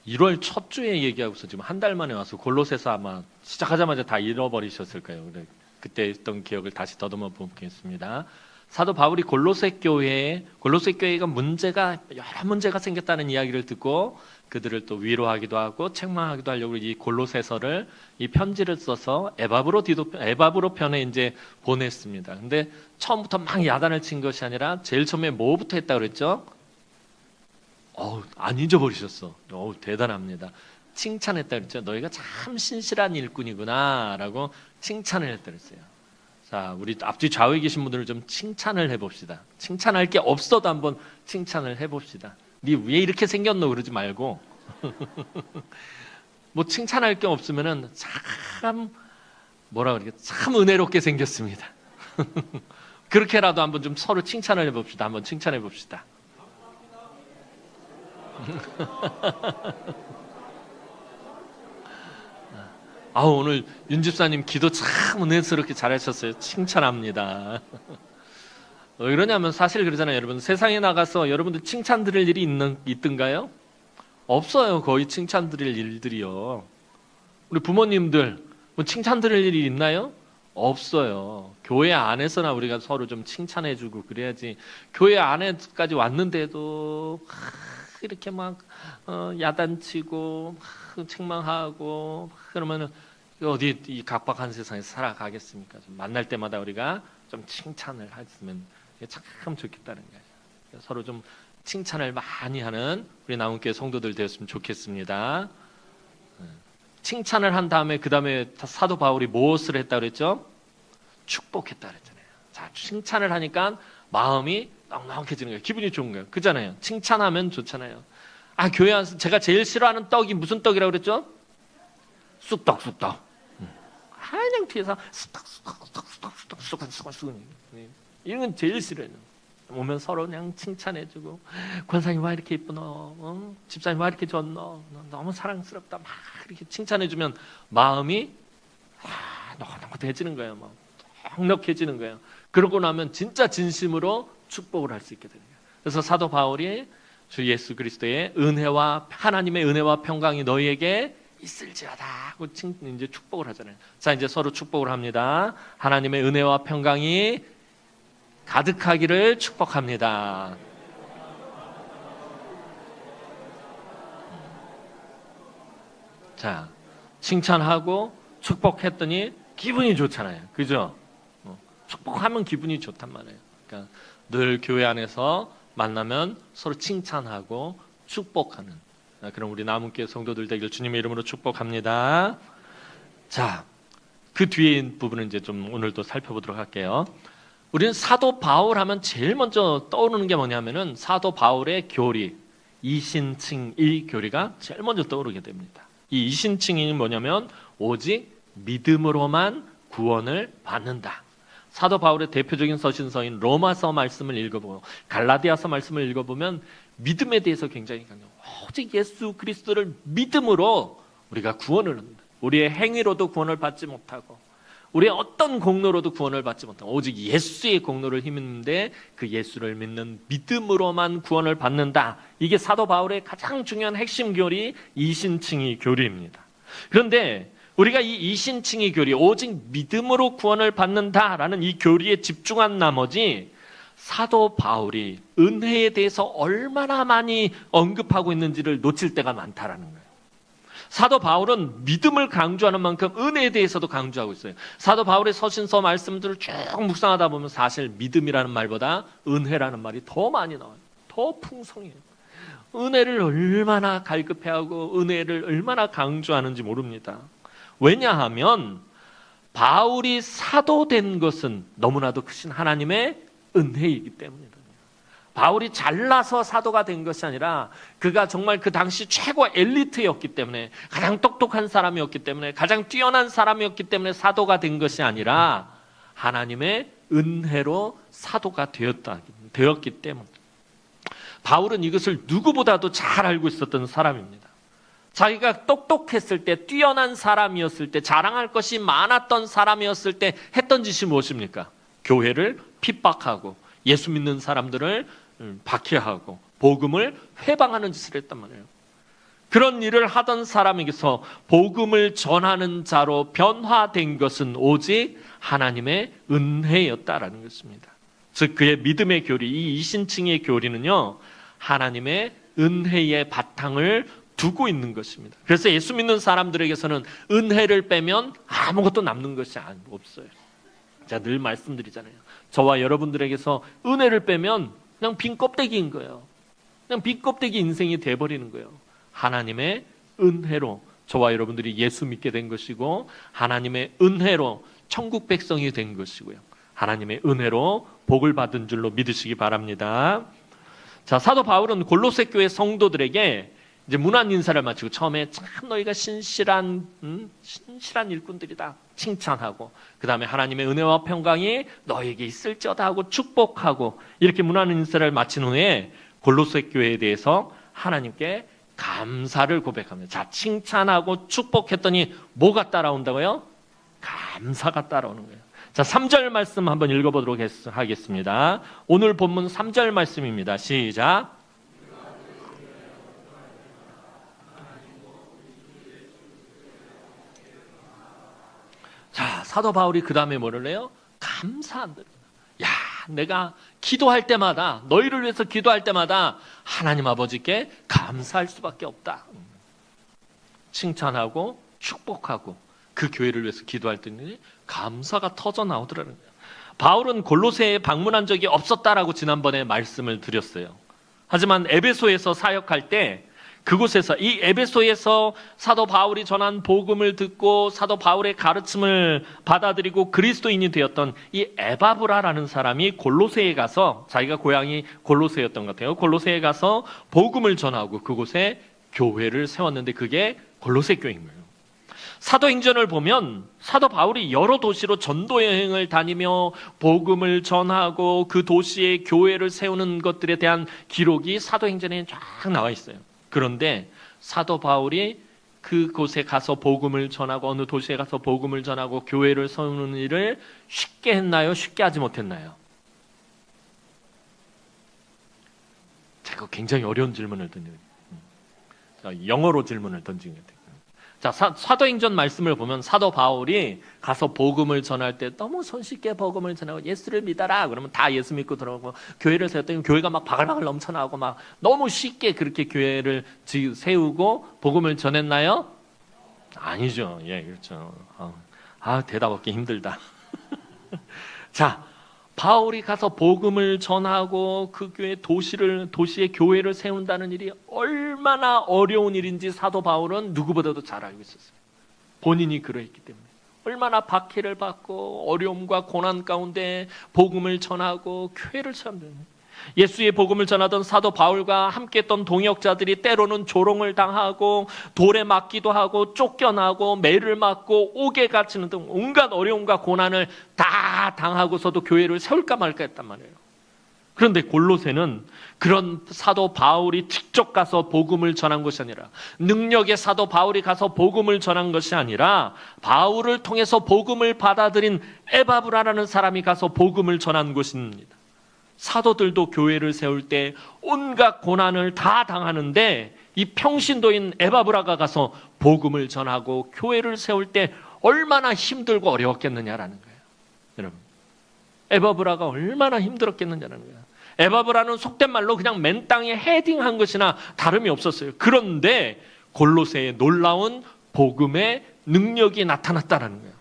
1월 첫 주에 얘기하고서 지금 한 달 만에 와서 골로새서 아마 시작하자마자 다 잃어버리셨을 거예요. 그때 했던 기억을 다시 더듬어 보겠습니다. 사도 바울이 골로새 교회가 여러 문제가 생겼다는 이야기를 듣고 그들을 또 위로하기도 하고 책망하기도 하려고 이 골로새서를 이 편지를 써서 에바브로 편에 이제 보냈습니다. 근데 처음부터 막 야단을 친 것이 아니라 제일 처음에 뭐부터 했다 그랬죠? 안 잊어버리셨어. 대단합니다. 칭찬했다 그랬죠. 너희가 참 신실한 일꾼이구나 라고 칭찬을 했다 그랬어요. 자, 우리 앞뒤 좌우에 계신 분들을 좀 칭찬을 해봅시다. 칭찬할 게 없어도 한번 칭찬을 해봅시다. 네 왜 이렇게 생겼노 그러지 말고 뭐 칭찬할 게 없으면은 참 참 은혜롭게 생겼습니다. 그렇게라도 한번 좀 서로 칭찬을 해봅시다. 한번 칭찬해 봅시다. 오늘 윤 집사님 기도 참 은혜스럽게 잘하셨어요. 칭찬합니다. 왜 그러냐면 사실 그러잖아요. 여러분 세상에 나가서 여러분들 칭찬 드릴 일이 있던가요? 없어요. 거의 칭찬 드릴 일들이요. 우리 부모님들 뭐 칭찬 드릴 일이 있나요? 없어요. 교회 안에서나 우리가 서로 좀 칭찬해주고 그래야지. 교회 안에까지 왔는데도 이렇게 막 야단치고 책망하고 그러면은 어디 이 각박한 세상에서 살아가겠습니까? 좀 만날 때마다 우리가 좀 칭찬을 했으면 참 좋겠다는 거예요. 서로 좀 칭찬을 많이 하는 우리 나온교회 성도들 되었으면 좋겠습니다. 칭찬을 한 다음에 그 다음에 사도 바울이 무엇을 했다 그랬죠? 축복했다 그랬잖아요. 자, 칭찬을 하니까 마음이 넉넉해지는 거예요. 기분이 좋은 거예요. 그잖아요. 칭찬하면 좋잖아요. 교회 안에서 제가 제일 싫어하는 떡이 무슨 떡이라고 그랬죠? 쑥떡. 그냥 뒤에서 쑥떡. 이런 건 제일 싫어요. 오면 서로 그냥 칭찬해주고 권사님 와 이렇게 이쁘노, 집사님 와 이렇게 좋노, 너무 사랑스럽다 막 이렇게 칭찬해주면 마음이 넉넉해지는 거예요. 넉넉해지는 거예요. 그러고 나면 진짜 진심으로 축복을 할 수 있게 되는 거예요. 그래서 사도 바울이 주 예수 그리스도의 하나님의 은혜와 평강이 너희에게 있을지어다 하고 이제 축복을 하잖아요. 자, 이제 서로 축복을 합니다. 하나님의 은혜와 평강이 가득하기를 축복합니다. 자, 칭찬하고 축복했더니 기분이 좋잖아요. 그죠? 축복하면 기분이 좋단 말이에요. 그러니까 늘 교회 안에서 만나면 서로 칭찬하고 축복하는 그럼 우리 남은교회 성도들 되길 주님의 이름으로 축복합니다. 자, 그 뒤에 부분은 이제 좀 오늘도 살펴보도록 할게요. 우리는 사도 바울 하면 제일 먼저 떠오르는 게 뭐냐면은 사도 바울의 교리, 이신칭의 교리가 제일 먼저 떠오르게 됩니다. 이 이신칭이 뭐냐면 오직 믿음으로만 구원을 받는다. 사도 바울의 대표적인 서신서인 로마서 말씀을 읽어보고 갈라디아서 말씀을 읽어보면 믿음에 대해서 굉장히 강조해요. 오직 예수 그리스도를 믿음으로 우리가 구원을 합니다. 우리의 행위로도 구원을 받지 못하고 우리의 어떤 공로로도 구원을 받지 못하고 오직 예수의 공로를 힘입는데 그 예수를 믿는 믿음으로만 구원을 받는다. 이게 사도 바울의 가장 중요한 핵심 교리 이신칭의 교리입니다. 그런데 우리가 이 이신칭의 교리 오직 믿음으로 구원을 받는다라는 이 교리에 집중한 나머지 사도 바울이 은혜에 대해서 얼마나 많이 언급하고 있는지를 놓칠 때가 많다라는 거예요. 사도 바울은 믿음을 강조하는 만큼 은혜에 대해서도 강조하고 있어요. 사도 바울의 서신서 말씀들을 쭉 묵상하다 보면 사실 믿음이라는 말보다 은혜라는 말이 더 많이 나와요. 더 풍성해요. 은혜를 얼마나 갈급해하고 은혜를 얼마나 강조하는지 모릅니다. 왜냐하면 바울이 사도된 것은 너무나도 크신 하나님의 은혜이기 때문이다. 바울이 잘나서 사도가 된 것이 아니라 그가 정말 그 당시 최고 엘리트였기 때문에 가장 똑똑한 사람이었기 때문에 가장 뛰어난 사람이었기 때문에 사도가 된 것이 아니라 하나님의 은혜로 사도가 되었기 때문에 바울은 이것을 누구보다도 잘 알고 있었던 사람입니다. 자기가 똑똑했을 때, 뛰어난 사람이었을 때, 자랑할 것이 많았던 사람이었을 때 했던 짓이 무엇입니까? 교회를 핍박하고 예수 믿는 사람들을 박해하고 복음을 회방하는 짓을 했단 말이에요. 그런 일을 하던 사람에게서 복음을 전하는 자로 변화된 것은 오직 하나님의 은혜였다라는 것입니다. 즉 그의 믿음의 교리, 이 이신층의 교리는요, 하나님의 은혜의 바탕을 두고 있는 것입니다. 그래서 예수 믿는 사람들에게서는 은혜를 빼면 아무것도 남는 것이 없어요. 제가 늘 말씀드리잖아요. 저와 여러분들에게서 은혜를 빼면 그냥 빈 껍데기인 거예요. 그냥 빈 껍데기 인생이 돼버리는 거예요. 하나님의 은혜로 저와 여러분들이 예수 믿게 된 것이고, 하나님의 은혜로 천국 백성이 된 것이고요. 하나님의 은혜로 복을 받은 줄로 믿으시기 바랍니다. 자, 사도 바울은 골로새 교회 성도들에게 이제 문안 인사를 마치고 처음에 참 너희가 신실한 일꾼들이다 칭찬하고, 그 다음에 하나님의 은혜와 평강이 너에게 있을지어다 하고 축복하고, 이렇게 문안 인사를 마친 후에 골로새 교회에 대해서 하나님께 감사를 고백합니다. 자, 칭찬하고 축복했더니 뭐가 따라온다고요? 감사가 따라오는 거예요. 자, 3절 말씀 한번 읽어보도록 하겠습니다. 오늘 본문 3절 말씀입니다. 시작. 자, 사도 바울이 그 다음에 뭐를 해요? 감사한다. 야, 내가 기도할 때마다, 너희를 위해서 기도할 때마다 하나님 아버지께 감사할 수밖에 없다. 칭찬하고 축복하고 그 교회를 위해서 기도할 때는 감사가 터져 나오더라는 거예요. 바울은 골로새에 방문한 적이 없었다라고 지난번에 말씀을 드렸어요. 하지만 에베소에서 사역할 때 그곳에서, 이 에베소에서 사도 바울이 전한 복음을 듣고 사도 바울의 가르침을 받아들이고 그리스도인이 되었던 이 에바브라라는 사람이 골로새에 가서, 자기가 고향이 골로새였던 것 같아요. 골로새에 가서 복음을 전하고 그곳에 교회를 세웠는데 그게 골로새 교회인 거예요. 사도행전을 보면 사도 바울이 여러 도시로 전도 여행을 다니며 복음을 전하고 그 도시에 교회를 세우는 것들에 대한 기록이 사도행전에 쫙 나와 있어요. 그런데 사도 바울이 그곳에 가서 복음을 전하고 어느 도시에 가서 복음을 전하고 교회를 세우는 일을 쉽게 했나요? 쉽게 하지 못했나요? 제가 굉장히 어려운 질문을 던져요. 영어로 질문을 던진 것 같아요. 자, 사도행전 말씀을 보면 사도 바울이 가서 복음을 전할 때 너무 손쉽게 복음을 전하고 예수를 믿어라 그러면 다 예수 믿고 들어오고, 교회를 세웠더니 교회가 막 바글바글 넘쳐나고 막 너무 쉽게 그렇게 교회를 세우고 복음을 전했나요? 아니죠. 예, 그렇죠. 대답하기 힘들다. 자, 바울이 가서 복음을 전하고 그 교회 도시의 교회를 세운다는 일이 얼마나 어려운 일인지 사도 바울은 누구보다도 잘 알고 있었어요. 본인이 그러했기 때문에. 얼마나 박해를 받고 어려움과 고난 가운데 복음을 전하고 교회를 세운다는, 예수의 복음을 전하던 사도 바울과 함께했던 동역자들이 때로는 조롱을 당하고 돌에 맞기도 하고 쫓겨나고 매를 맞고 옥에 갇히는 등 온갖 어려움과 고난을 다 당하고서도 교회를 세울까 말까 했단 말이에요. 그런데 골로새는 그런 사도 바울이 직접 가서 복음을 전한 것이 아니라, 능력의 사도 바울이 가서 복음을 전한 것이 아니라 바울을 통해서 복음을 받아들인 에바브라라는 사람이 가서 복음을 전한 것입니다. 사도들도 교회를 세울 때 온갖 고난을 다 당하는데 이 평신도인 에바브라가 가서 복음을 전하고 교회를 세울 때 얼마나 힘들고 어려웠겠느냐라는 거예요. 여러분, 에바브라가 얼마나 힘들었겠느냐라는 거예요. 에바브라는 속된 말로 그냥 맨 땅에 헤딩한 것이나 다름이 없었어요. 그런데 골로새에 놀라운 복음의 능력이 나타났다는 거예요.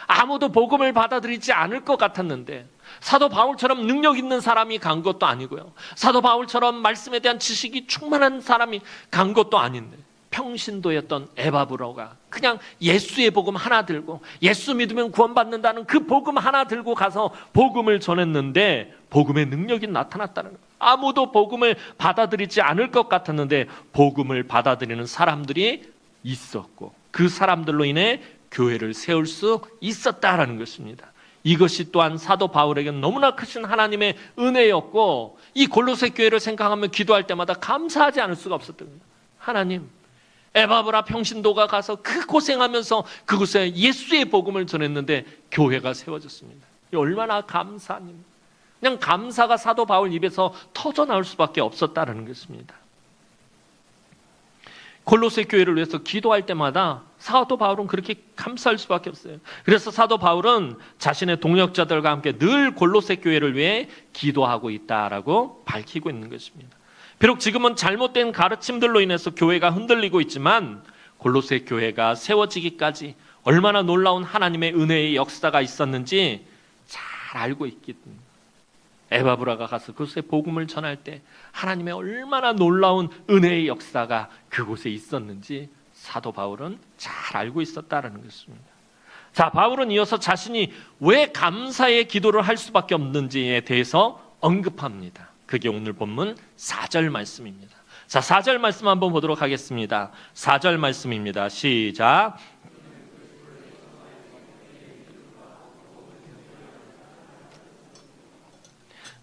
아무도 복음을 받아들이지 않을 것 같았는데, 사도 바울처럼 능력 있는 사람이 간 것도 아니고요, 사도 바울처럼 말씀에 대한 지식이 충만한 사람이 간 것도 아닌데, 평신도였던 에바브라가 그냥 예수의 복음 하나 들고, 예수 믿으면 구원받는다는 그 복음 하나 들고 가서 복음을 전했는데 복음의 능력이 나타났다는 거예요. 아무도 복음을 받아들이지 않을 것 같았는데 복음을 받아들이는 사람들이 있었고, 그 사람들로 인해 교회를 세울 수 있었다라는 것입니다. 이것이 또한 사도 바울에게는 너무나 크신 하나님의 은혜였고, 이 골로새 교회를 생각하면 기도할 때마다 감사하지 않을 수가 없었던 거예요. 하나님, 에바브라 평신도가 가서 그 고생하면서 그곳에 예수의 복음을 전했는데 교회가 세워졌습니다. 얼마나 감사합니다. 그냥 감사가 사도 바울 입에서 터져 나올 수밖에 없었다는 것입니다. 골로새 교회를 위해서 기도할 때마다 사도 바울은 그렇게 감사할 수밖에 없어요. 그래서 사도 바울은 자신의 동역자들과 함께 늘 골로새 교회를 위해 기도하고 있다라고 밝히고 있는 것입니다. 비록 지금은 잘못된 가르침들로 인해서 교회가 흔들리고 있지만 골로새 교회가 세워지기까지 얼마나 놀라운 하나님의 은혜의 역사가 있었는지 잘 알고 있기 때문에 에바브라가 가서 그곳에 복음을 전할 때 하나님의 얼마나 놀라운 은혜의 역사가 그곳에 있었는지 사도 바울은 잘 알고 있었다는 것입니다. 자, 바울은 이어서 자신이 왜 감사의 기도를 할 수밖에 없는지에 대해서 언급합니다. 그게 오늘 본문 4절 말씀입니다. 자, 4절 말씀 한번 보도록 하겠습니다. 4절 말씀입니다. 시작.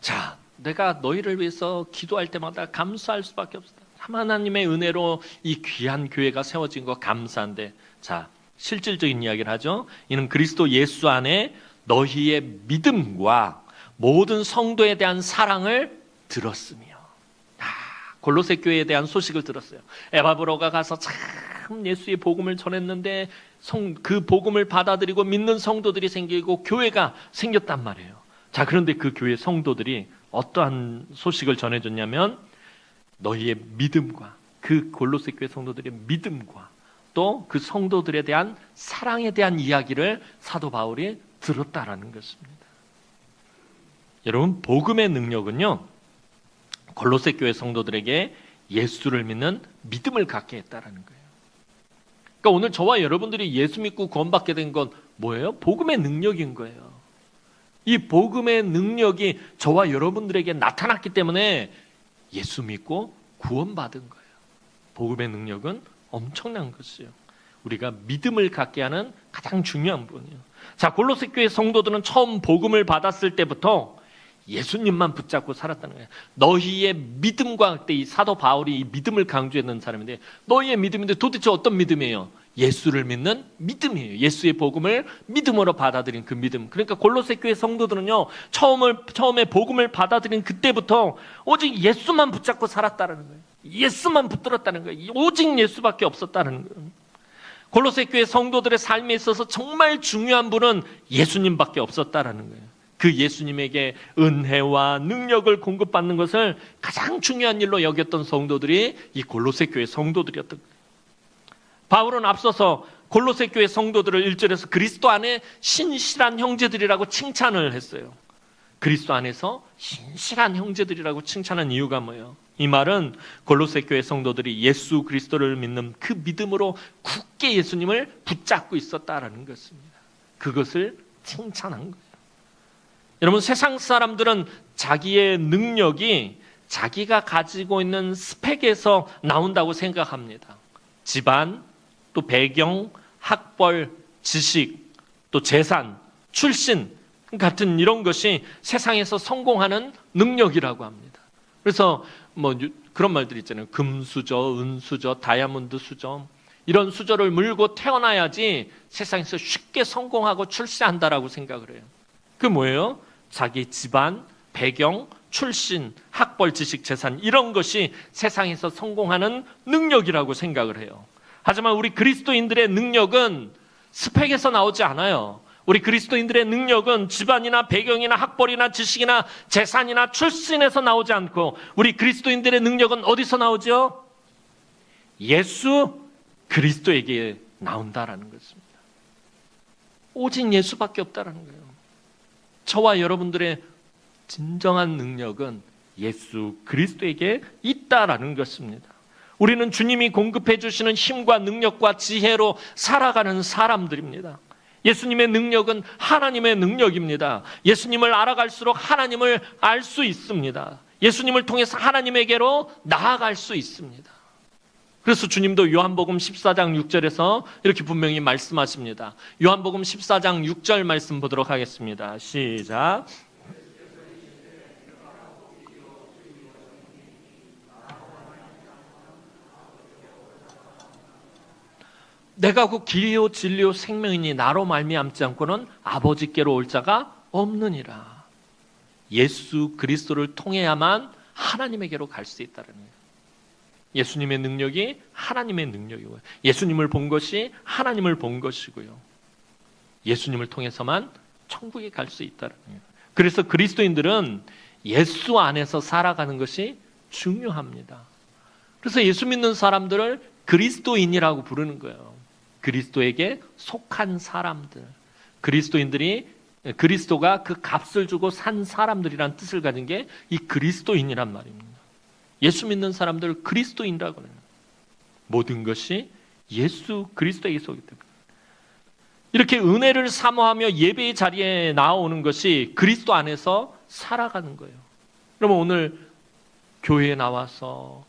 자, 내가 너희를 위해서 기도할 때마다 감사할 수밖에 없다. 하나님의 은혜로 이 귀한 교회가 세워진 거 감사한데, 자, 실질적인 이야기를 하죠. 이는 그리스도 예수 안에 너희의 믿음과 모든 성도에 대한 사랑을 들었으며. 골로새 교회에 대한 소식을 들었어요. 에바브로가 가서 참 예수의 복음을 전했는데 그 복음을 받아들이고 믿는 성도들이 생기고 교회가 생겼단 말이에요. 자, 그런데 그 교회 성도들이 어떠한 소식을 전해줬냐면 너희의 믿음과 그 골로새 교회 성도들의 믿음과 또 그 성도들에 대한 사랑에 대한 이야기를 사도 바울이 들었다라는 것입니다. 여러분, 복음의 능력은요, 골로새 교회 성도들에게 예수를 믿는 믿음을 갖게 했다라는 거예요. 그러니까 오늘 저와 여러분들이 예수 믿고 구원받게 된 건 뭐예요? 복음의 능력인 거예요. 이 복음의 능력이 저와 여러분들에게 나타났기 때문에 예수 믿고 구원받은 거예요. 복음의 능력은 엄청난 것이에요. 우리가 믿음을 갖게 하는 가장 중요한 부분이에요. 자, 골로새 교회 성도들은 처음 복음을 받았을 때부터 예수님만 붙잡고 살았다는 거예요. 너희의 믿음과, 그때 이 사도 바울이 이 믿음을 강조했는 사람인데, 너희의 믿음인데 도대체 어떤 믿음이에요? 예수를 믿는 믿음이에요. 예수의 복음을 믿음으로 받아들인 그 믿음. 그러니까 골로새 교회 성도들은요, 처음에 복음을 받아들인 그때부터 오직 예수만 붙잡고 살았다는 거예요. 예수만 붙들었다는 거예요. 오직 예수밖에 없었다는 거예요. 골로새 교회 성도들의 삶에 있어서 정말 중요한 분은 예수님밖에 없었다는 거예요. 그 예수님에게 은혜와 능력을 공급받는 것을 가장 중요한 일로 여겼던 성도들이 이 골로새 교회 성도들이었던 거예요. 바울은 앞서서 골로새 교회 성도들을 1절에서 그리스도 안에 신실한 형제들이라고 칭찬을 했어요. 그리스도 안에서 신실한 형제들이라고 칭찬한 이유가 뭐예요? 이 말은 골로새 교회 성도들이 예수 그리스도를 믿는 그 믿음으로 굳게 예수님을 붙잡고 있었다라는 것입니다. 그것을 칭찬한 거예요. 여러분, 세상 사람들은 자기의 능력이 자기가 가지고 있는 스펙에서 나온다고 생각합니다. 집안, 또 배경, 학벌, 지식, 또 재산, 출신 같은 이런 것이 세상에서 성공하는 능력이라고 합니다. 그래서 뭐 그런 말들 있잖아요. 금수저, 은수저, 다이아몬드 수저, 이런 수저를 물고 태어나야지 세상에서 쉽게 성공하고 출세한다라고 생각을 해요. 그게 뭐예요? 자기 집안, 배경, 출신, 학벌, 지식, 재산, 이런 것이 세상에서 성공하는 능력이라고 생각을 해요. 하지만 우리 그리스도인들의 능력은 스펙에서 나오지 않아요. 우리 그리스도인들의 능력은 집안이나 배경이나 학벌이나 지식이나 재산이나 출신에서 나오지 않고, 우리 그리스도인들의 능력은 어디서 나오죠? 예수 그리스도에게 나온다라는 것입니다. 오직 예수밖에 없다라는 거예요. 저와 여러분들의 진정한 능력은 예수 그리스도에게 있다라는 것입니다. 우리는 주님이 공급해 주시는 힘과 능력과 지혜로 살아가는 사람들입니다. 예수님의 능력은 하나님의 능력입니다. 예수님을 알아갈수록 하나님을 알 수 있습니다. 예수님을 통해서 하나님에게로 나아갈 수 있습니다. 그래서 주님도 요한복음 14장 6절에서 이렇게 분명히 말씀하십니다. 요한복음 14장 6절 말씀 보도록 하겠습니다. 시작. 내가 곧 길이요 진리요 생명이니 나로 말미암지 않고는 아버지께로 올 자가 없느니라. 예수 그리스도를 통해야만 하나님에게로 갈 수 있다는 거예요. 예수님의 능력이 하나님의 능력이고요. 예수님을 본 것이 하나님을 본 것이고요. 예수님을 통해서만 천국에 갈 수 있다는 거예요. 그래서 그리스도인들은 예수 안에서 살아가는 것이 중요합니다. 그래서 예수 믿는 사람들을 그리스도인이라고 부르는 거예요. 그리스도에게 속한 사람들. 그리스도가 그 값을 주고 산 사람들이란 뜻을 가진 게 이 그리스도인이란 말입니다. 예수 믿는 사람들을 그리스도인이라고 해요. 모든 것이 예수 그리스도에게서 오기 때문에. 이렇게 은혜를 사모하며 예배의 자리에 나오는 것이 그리스도 안에서 살아가는 거예요. 그러면 오늘 교회에 나와서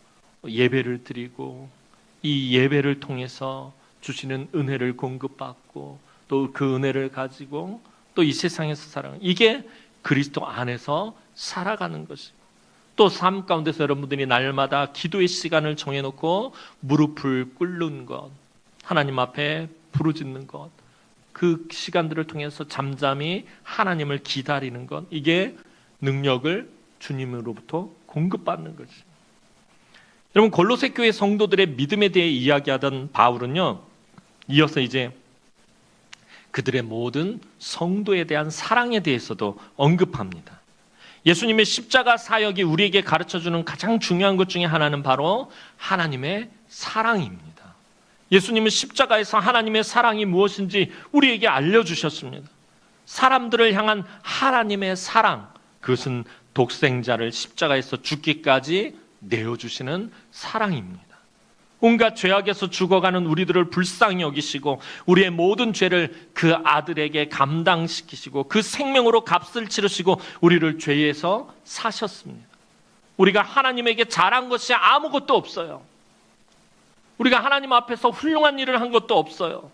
예배를 드리고 이 예배를 통해서 주시는 은혜를 공급받고 또 그 은혜를 가지고 또 이 세상에서 살아가는, 이게 그리스도 안에서 살아가는 것이고, 또 삶 가운데서 여러분들이 날마다 기도의 시간을 정해놓고 무릎을 꿇는 것, 하나님 앞에 부르짖는 것, 그 시간들을 통해서 잠잠히 하나님을 기다리는 것, 이게 능력을 주님으로부터 공급받는 것이죠. 여러분, 골로새 교회 성도들의 믿음에 대해 이야기하던 바울은요, 이어서 이제 그들의 모든 성도에 대한 사랑에 대해서도 언급합니다. 예수님의 십자가 사역이 우리에게 가르쳐주는 가장 중요한 것 중에 하나는 바로 하나님의 사랑입니다. 예수님은 십자가에서 하나님의 사랑이 무엇인지 우리에게 알려주셨습니다. 사람들을 향한 하나님의 사랑, 그것은 독생자를 십자가에서 죽기까지 내어주시는 사랑입니다. 온갖 죄악에서 죽어가는 우리들을 불쌍히 여기시고 우리의 모든 죄를 그 아들에게 감당시키시고 그 생명으로 값을 치르시고 우리를 죄에서 사셨습니다. 우리가 하나님에게 잘한 것이 아무것도 없어요. 우리가 하나님 앞에서 훌륭한 일을 한 것도 없어요.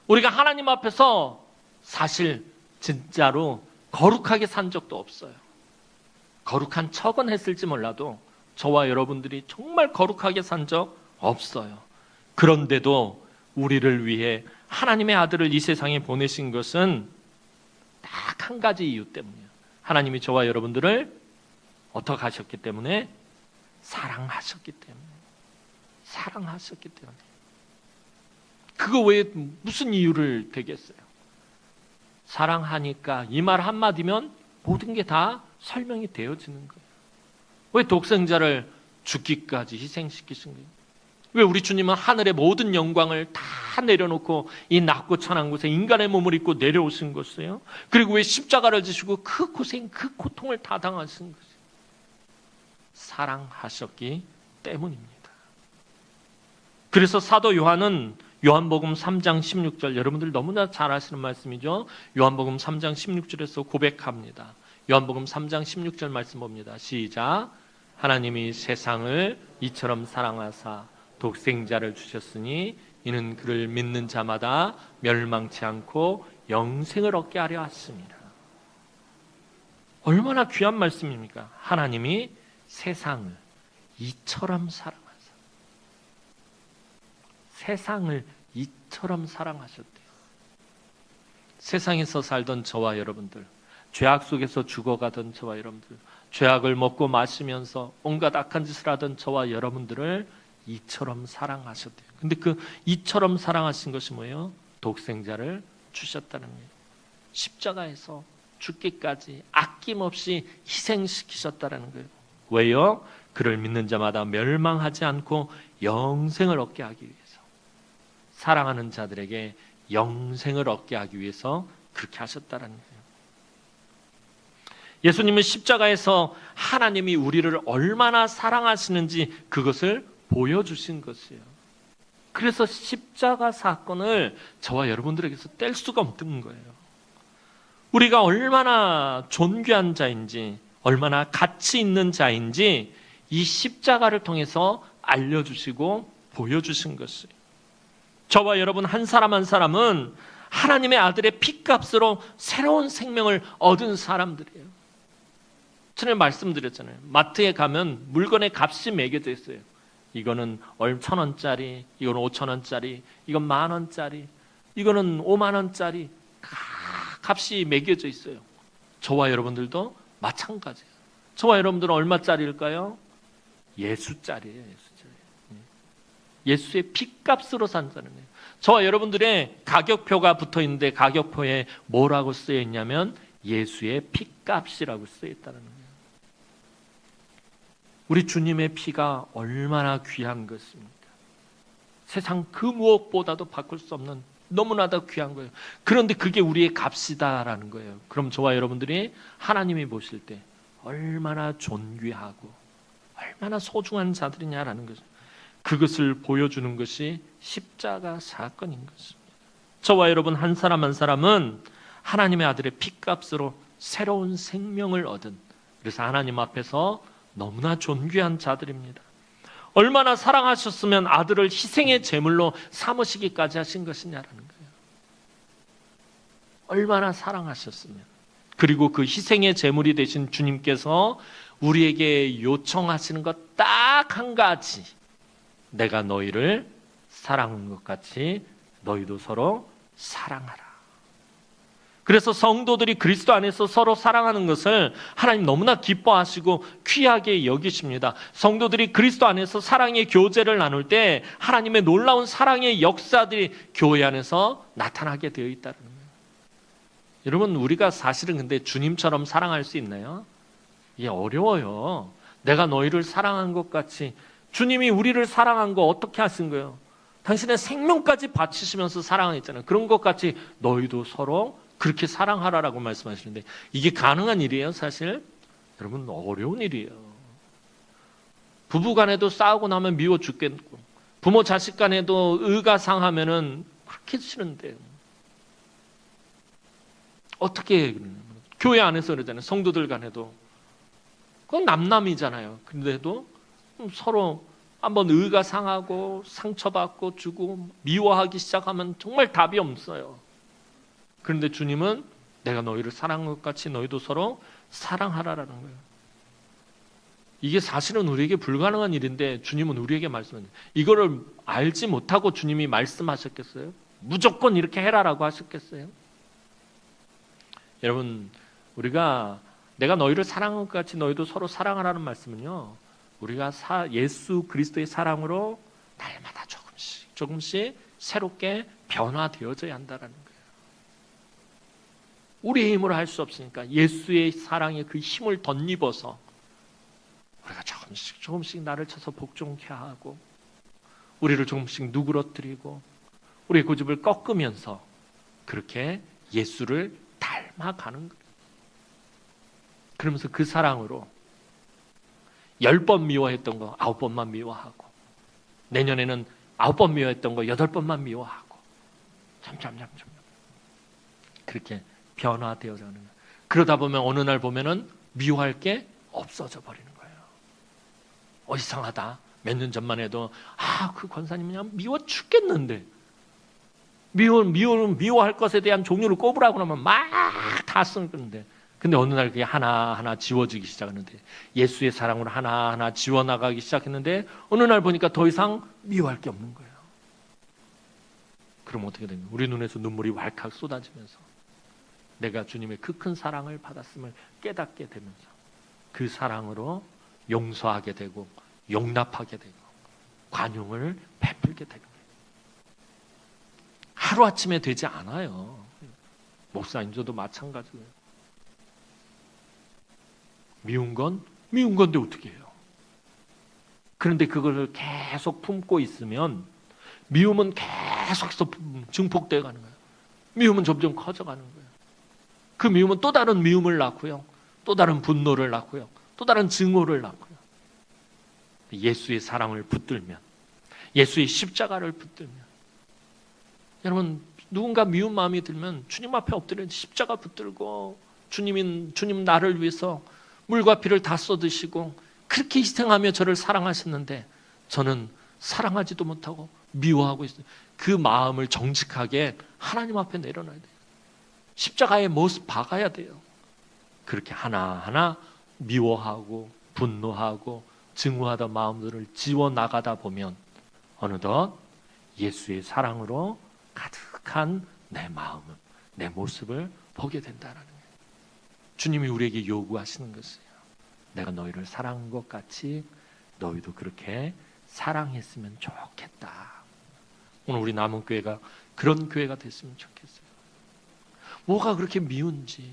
우리가 하나님 앞에서 사실 진짜로 거룩하게 산 적도 없어요. 거룩한 척은 했을지 몰라도 저와 여러분들이 정말 거룩하게 산 적 없어요. 그런데도 우리를 위해 하나님의 아들을 이 세상에 보내신 것은 딱 한 가지 이유 때문이에요. 하나님이 저와 여러분들을 어떻게 하셨기 때문에? 사랑하셨기 때문에. 사랑하셨기 때문에. 그거 외에 무슨 이유를 대겠어요? 사랑하니까, 이 말 한마디면 모든 게 다 설명이 되어지는 거예요. 왜 독생자를 죽기까지 희생시키신 거예요? 왜 우리 주님은 하늘의 모든 영광을 다 내려놓고 이 낮고 천한 곳에 인간의 몸을 입고 내려오신 것이에요? 그리고 왜 십자가를 지시고 그 고생, 그 고통을 다 당하신 것이에요? 사랑하셨기 때문입니다. 그래서 사도 요한은 요한복음 3장 16절, 여러분들 너무나 잘 아시는 말씀이죠. 요한복음 3장 16절에서 고백합니다. 요한복음 3장 16절 말씀 봅니다. 시작. 하나님이 세상을 이처럼 사랑하사 독생자를 주셨으니 이는 그를 믿는 자마다 멸망치 않고 영생을 얻게 하려 하십니다. 얼마나 귀한 말씀입니까? 하나님이 세상을 이처럼 사랑하사, 세상을 이처럼 사랑하셨대요. 세상에서 살던 저와 여러분들, 죄악 속에서 죽어가던 저와 여러분들, 죄악을 먹고 마시면서 온갖 악한 짓을 하던 저와 여러분들을 이처럼 사랑하셨대요. 근데 그 이처럼 사랑하신 것이 뭐예요? 독생자를 주셨다는 거예요. 십자가에서 죽기까지 아낌없이 희생시키셨다는 거예요. 왜요? 그를 믿는 자마다 멸망하지 않고 영생을 얻게 하기 위해서, 사랑하는 자들에게 영생을 얻게 하기 위해서 그렇게 하셨다는 거예요. 예수님은 십자가에서 하나님이 우리를 얼마나 사랑하시는지 그것을 보여주신 것이에요. 그래서 십자가 사건을 저와 여러분들에게서 뗄 수가 없는 거예요. 우리가 얼마나 존귀한 자인지, 얼마나 가치 있는 자인지 이 십자가를 통해서 알려주시고 보여주신 것이에요. 저와 여러분 한 사람 한 사람은 하나님의 아들의 피값으로 새로운 생명을 얻은 사람들이에요. 전에 말씀드렸잖아요. 마트에 가면 물건의 값이 매겨져 있어요. 이거는 1,000원짜리, 이거는 5,000원짜리, 이건 10,000원짜리, 이거는 50,000원짜리, 값이 매겨져 있어요. 저와 여러분들도 마찬가지예요. 저와 여러분들은 얼마짜리일까요? 예수짜리예요. 예수짜리. 예수의 핏값으로 산다는 거예요. 저와 여러분들의 가격표가 붙어 있는데 가격표에 뭐라고 쓰여 있냐면 예수의 핏값이라고 쓰여 있다는 거예요. 우리 주님의 피가 얼마나 귀한 것입니까? 세상 그 무엇보다도 바꿀 수 없는 너무나도 귀한 거예요. 그런데 그게 우리의 값이다라는 거예요. 그럼 저와 여러분들이 하나님이 보실 때 얼마나 존귀하고 얼마나 소중한 자들이냐라는 거죠. 그것을 보여주는 것이 십자가 사건인 것입니다. 저와 여러분 한 사람 한 사람은 하나님의 아들의 핏값으로 새로운 생명을 얻은, 그래서 하나님 앞에서 너무나 존귀한 자들입니다. 얼마나 사랑하셨으면 아들을 희생의 제물로 삼으시기까지 하신 것이냐라는 거예요. 얼마나 사랑하셨으면. 그리고 그 희생의 제물이 되신 주님께서 우리에게 요청하시는 것 딱 한 가지. 내가 너희를 사랑한 것 같이 너희도 서로 사랑하라. 그래서 성도들이 그리스도 안에서 서로 사랑하는 것을 하나님 너무나 기뻐하시고 귀하게 여기십니다. 성도들이 그리스도 안에서 사랑의 교제를 나눌 때 하나님의 놀라운 사랑의 역사들이 교회 안에서 나타나게 되어 있다는 거예요. 여러분, 우리가 사실은 근데 주님처럼 사랑할 수 있나요? 이게 어려워요. 내가 너희를 사랑한 것 같이. 주님이 우리를 사랑한 거 어떻게 하신 거예요? 당신의 생명까지 바치시면서 사랑했잖아요. 그런 것 같이 너희도 서로 그렇게 사랑하라라고 말씀하시는데 이게 가능한 일이에요, 사실? 여러분, 어려운 일이에요. 부부 간에도 싸우고 나면 미워 죽겠고, 부모 자식 간에도 의가 상하면은 그렇게 싫은데 어떻게, 교회 안에서 그러잖아요. 성도들 간에도 그건 남남이잖아요. 그런데도 서로 한번 의가 상하고 상처받고 주고 미워하기 시작하면 정말 답이 없어요. 그런데 주님은 내가 너희를 사랑한 것 같이 너희도 서로 사랑하라라는 거예요. 이게 사실은 우리에게 불가능한 일인데 주님은 우리에게 말씀합니다. 이거를 알지 못하고 주님이 말씀하셨겠어요? 무조건 이렇게 해라라고 하셨겠어요? 여러분, 우리가 내가 너희를 사랑한 것 같이 너희도 서로 사랑하라는 말씀은요, 우리가 예수 그리스도의 사랑으로 날마다 조금씩 새롭게 변화되어져야 한다는 거예요. 우리의 힘으로 할 수 없으니까 예수의 사랑에 그 힘을 덧입어서 우리가 조금씩 나를 쳐서 복종케 하고 우리를 조금씩 누그러뜨리고 우리의 고집을 꺾으면서 그렇게 예수를 닮아가는 거예요. 그러면서 그 사랑으로 10번 미워했던 거 9번만 미워하고, 내년에는 9번 미워했던 거 8번만 미워하고, 점점 그렇게 변화되어가는 거예요. 그러다 보면 어느 날 보면은 미워할 게 없어져 버리는 거예요. 이상하다. 몇 년 전만 해도 그 권사님 그냥 미워 죽겠는데, 미워할 것에 대한 종류를 꼽으라고 그러면 막 다 쓰는데, 근데 어느 날 그게 하나하나 지워지기 시작하는데, 예수의 사랑으로 하나하나 지워나가기 시작했는데 어느 날 보니까 더 이상 미워할 게 없는 거예요. 그럼 어떻게 됩니까? 우리 눈에서 눈물이 왈칵 쏟아지면서 내가 주님의 그 큰 사랑을 받았음을 깨닫게 되면서 그 사랑으로 용서하게 되고 용납하게 되고 관용을 베풀게 되는 거예요. 하루아침에 되지 않아요. 목사님, 저도 마찬가지예요. 미운 건데 어떻게 해요? 그런데 그걸 계속 품고 있으면 미움은 계속해서 증폭되어 가는 거예요. 미움은 점점 커져가는 거예요. 그 미움은 또 다른 미움을 낳고요, 또 다른 분노를 낳고요, 또 다른 증오를 낳고요. 예수의 사랑을 붙들면, 예수의 십자가를 붙들면, 여러분, 누군가 미운 마음이 들면 주님 앞에 엎드려 십자가 붙들고 주님 나를 위해서 물과 피를 다 쏟으시고 그렇게 희생하며 저를 사랑하셨는데 저는 사랑하지도 못하고 미워하고 있어요. 그 마음을 정직하게 하나님 앞에 내려놔야 돼요. 십자가의 모습 박아야 돼요. 그렇게 하나하나 미워하고 분노하고 증오하던 마음들을 지워나가다 보면 어느덧 예수의 사랑으로 가득한 내 마음을, 내 모습을 보게 된다는 거예요. 주님이 우리에게 요구하시는 것이에요. 내가 너희를 사랑한 것 같이 너희도 그렇게 사랑했으면 좋겠다. 오늘 우리 남은교회가 그런 교회가 됐으면 좋겠어요. 뭐가 그렇게 미운지,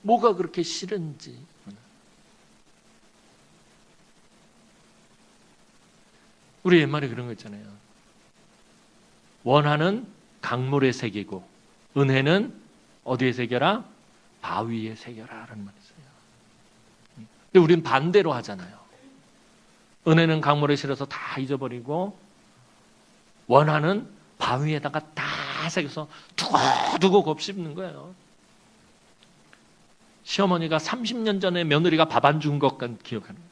뭐가 그렇게 싫은지. 우리 옛말에 그런 거 있잖아요. 원하는 강물에 새기고 은혜는 어디에 새겨라? 바위에 새겨라 라는 말이 있어요. 근데 우리는 반대로 하잖아요. 은혜는 강물에 실어서 다 잊어버리고 원하는 바위에다가 다 새겨서 두고두고 곱씹는 거예요. 시어머니가 30년 전에 며느리가 밥 안 준 것 기억하는 거예요.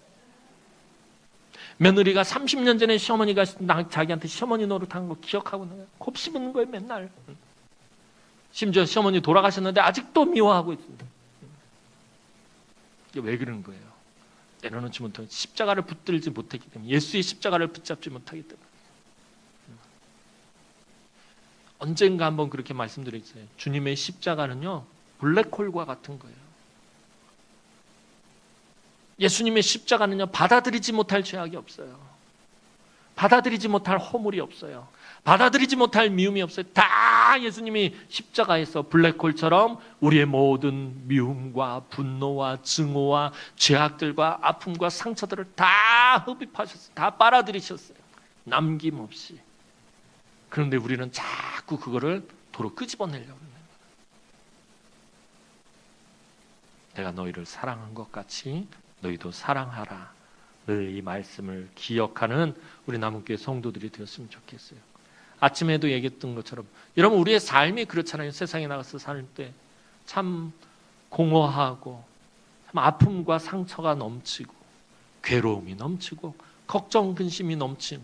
며느리가 30년 전에 시어머니가 자기한테 시어머니 노릇한 거 기억하고 있는 거예요. 곱씹는 거예요, 맨날. 심지어 시어머니 돌아가셨는데 아직도 미워하고 있습니다. 이게 왜 그러는 거예요? 내려놓지 못하고 십자가를 붙들지 못했기 때문에, 예수의 십자가를 붙잡지 못하기 때문에. 언젠가 한번 그렇게 말씀드렸어요. 주님의 십자가는요, 블랙홀과 같은 거예요. 예수님의 십자가는요, 받아들이지 못할 죄악이 없어요. 받아들이지 못할 허물이 없어요. 받아들이지 못할 미움이 없어요. 다 예수님이 십자가에서 블랙홀처럼 우리의 모든 미움과 분노와 증오와 죄악들과 아픔과 상처들을 다 흡입하셨어요. 다 빨아들이셨어요. 남김없이. 그런데 우리는 자꾸 그거를 도로 끄집어내려고 하는 거예요. 내가 너희를 사랑한 것 같이 너희도 사랑하라. 늘 이 말씀을 기억하는 우리 남은교회 성도들이 되었으면 좋겠어요. 아침에도 얘기했던 것처럼 여러분, 우리의 삶이 그렇잖아요. 세상에 나가서 살 때 참 공허하고 참 아픔과 상처가 넘치고 괴로움이 넘치고 걱정 근심이 넘친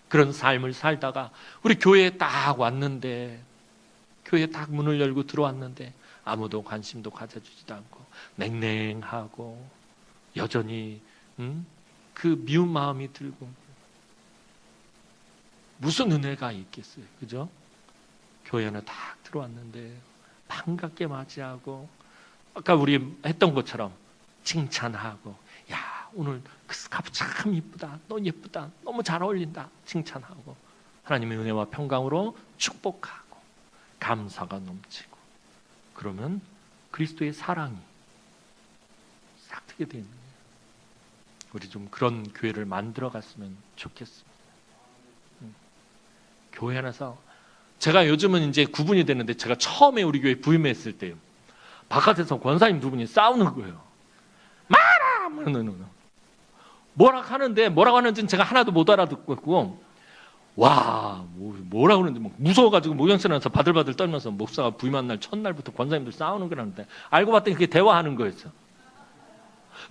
그런 삶을 살다가 우리 교회에 딱 왔는데, 교회에 딱 문을 열고 들어왔는데 아무도 관심도 가져주지도 않고 냉랭하고 여전히 그 미운 마음이 들고 무슨 은혜가 있겠어요, 그죠? 교회 안에 딱 들어왔는데 반갑게 맞이하고 아까 우리 했던 것처럼 칭찬하고, 야 오늘 그 스카프 참 이쁘다, 너 예쁘다, 너무 잘 어울린다 칭찬하고, 하나님의 은혜와 평강으로 축복하고 감사가 넘치고, 그러면 그리스도의 사랑이 싹 트게 되는 거예요. 우리 좀 그런 교회를 만들어 갔으면 좋겠습니다. 교회 안에서 제가 요즘은 이제 구분이 되는데, 제가 처음에 우리 교회 부임했을 때요, 바깥에서 권사님 두 분이 싸우는 거예요. 말아! 뭐라고 하는데, 뭐라고 하는지는 제가 하나도 못 알아듣고 있고, 와, 뭐라고 하는지 막 무서워가지고 목욕실 안에서 바들바들 떨면서 목사가 부임한 날 첫날부터 권사님들 싸우는 거라는데, 알고 봤더니 그게 대화하는 거였어.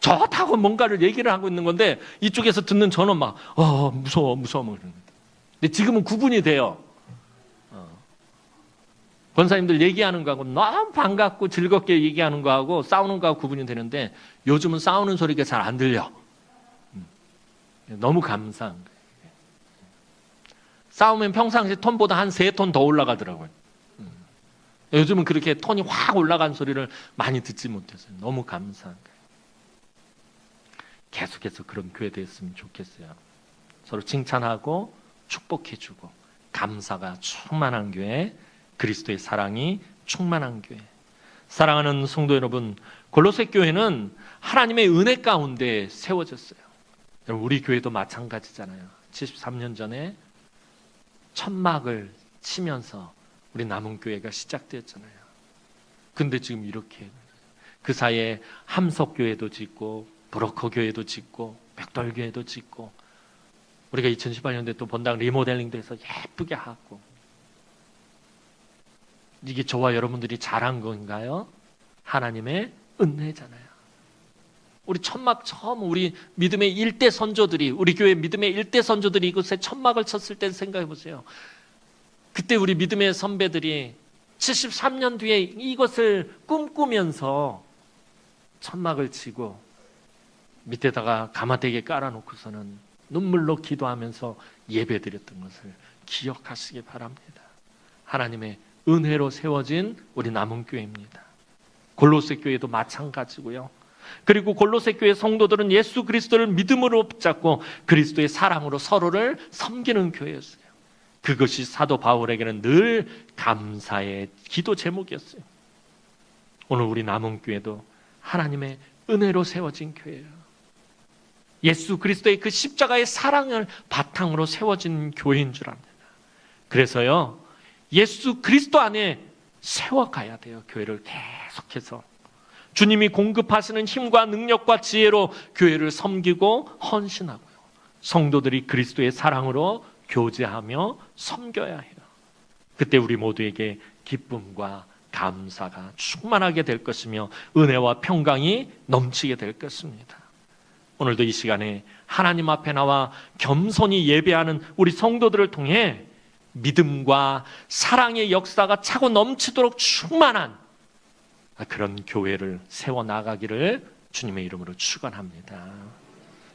좋다고 뭔가를 얘기를 하고 있는 건데 이쪽에서 듣는 저는 막 무서워 그러는 거예요. 근데 지금은 구분이 돼요. 권사님들 얘기하는 거하고 너무 반갑고 즐겁게 얘기하는 거하고 싸우는 거하고 구분이 되는데, 요즘은 싸우는 소리가 잘 안 들려. 너무 감사한 거예요. 싸우면 평상시 톤보다 한 3톤 더 올라가더라고요. 요즘은 그렇게 톤이 확 올라간 소리를 많이 듣지 못해서 너무 감사한 거예요. 계속해서 그런 교회 되었으면 좋겠어요. 서로 칭찬하고 축복해주고 감사가 충만한 교회, 그리스도의 사랑이 충만한 교회. 사랑하는 성도 여러분, 골로새 교회는 하나님의 은혜 가운데 세워졌어요. 우리 교회도 마찬가지잖아요. 73년 전에 천막을 치면서 우리 남은교회가 시작되었잖아요. 근데 지금 이렇게 그 사이에 함석교회도 짓고 브로커교회도 짓고 벽돌교회도 짓고, 우리가 2018년도에 또 본당 리모델링도 해서 예쁘게 하고, 이게 저와 여러분들이 잘한 건가요? 하나님의 은혜잖아요. 우리 천막 처음 우리 믿음의 일대 선조들이, 우리 교회 믿음의 일대 선조들이 이곳에 천막을 쳤을 때 생각해 보세요. 그때 우리 믿음의 선배들이 73년 뒤에 이것을 꿈꾸면서 천막을 치고 밑에다가 가마대게 깔아놓고서는 눈물로 기도하면서 예배드렸던 것을 기억하시기 바랍니다. 하나님의 은혜로 세워진 우리 남은 교회입니다. 골로새 교회도 마찬가지고요. 그리고 골로새 교회 성도들은 예수 그리스도를 믿음으로 붙잡고 그리스도의 사랑으로 서로를 섬기는 교회였어요. 그것이 사도 바울에게는 늘 감사의 기도 제목이었어요. 오늘 우리 남은교회도 하나님의 은혜로 세워진 교회예요. 예수 그리스도의 그 십자가의 사랑을 바탕으로 세워진 교회인 줄 압니다. 그래서요, 예수 그리스도 안에 세워가야 돼요. 교회를 계속해서 주님이 공급하시는 힘과 능력과 지혜로 교회를 섬기고 헌신하고요, 성도들이 그리스도의 사랑으로 교제하며 섬겨야 해요. 그때 우리 모두에게 기쁨과 감사가 충만하게 될 것이며 은혜와 평강이 넘치게 될 것입니다. 오늘도 이 시간에 하나님 앞에 나와 겸손히 예배하는 우리 성도들을 통해 믿음과 사랑의 역사가 차고 넘치도록 충만한 그런 교회를 세워나가기를 주님의 이름으로 축원합니다.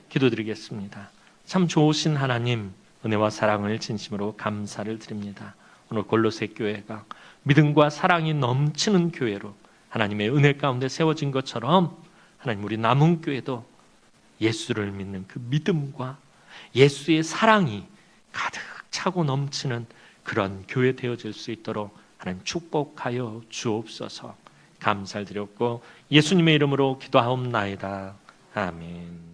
기도드리겠습니다. 참 좋으신 하나님, 은혜와 사랑을 진심으로 감사를 드립니다. 오늘 골로새 교회가 믿음과 사랑이 넘치는 교회로 하나님의 은혜 가운데 세워진 것처럼 하나님, 우리 남은 교회도 예수를 믿는 그 믿음과 예수의 사랑이 가득 차고 넘치는 그런 교회 되어질 수 있도록 하나님 축복하여 주옵소서. 감사를 드렸고 예수님의 이름으로 기도하옵나이다. 아멘.